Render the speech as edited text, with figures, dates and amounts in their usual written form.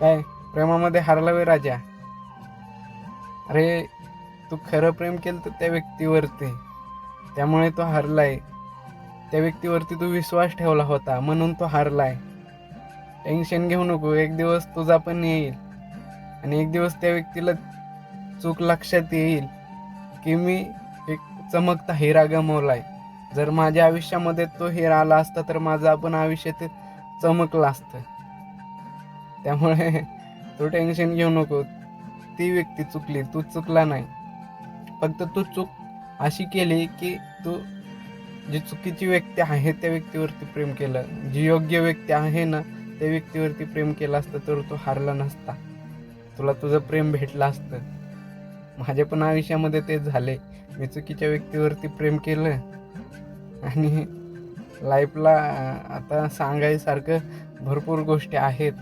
काय प्रेमामध्ये हारला वे राजा? अरे तू खरं प्रेम केलं तर त्या व्यक्तीवरती, त्यामुळे तो हारलाय. त्या व्यक्तीवरती तू विश्वास ठेवला होता म्हणून तो हारलाय. टेन्शन घेऊ नको, एक दिवस तुझा पण येईल आणि एक दिवस त्या व्यक्तीला चूक लक्षात येईल की मी एक चमकता हिरा गमावलाय. जर माझ्या आयुष्यामध्ये तो हिरा आला असता तर माझं पण आयुष्य ते चमकलं असतं. त्यामुळे तू टेन्शन घेऊ नको. ती व्यक्ती चुकली, तू चुकला नाही. फक्त तू चूक अशी केली की तू जी चुकीची व्यक्ती आहे त्या व्यक्तीवरती प्रेम केलं. जी योग्य व्यक्ती आहे ना त्या व्यक्तीवरती प्रेम केलं असतं तर तू हारला नसता. तुला तुझं प्रेम भेटलं असतं. माझ्या पण आयुष्यामध्ये तेच झाले. मी चुकीच्या व्यक्तीवरती प्रेम केलं आणि लाईफला आता सांगायसारखं भरपूर गोष्टी आहेत.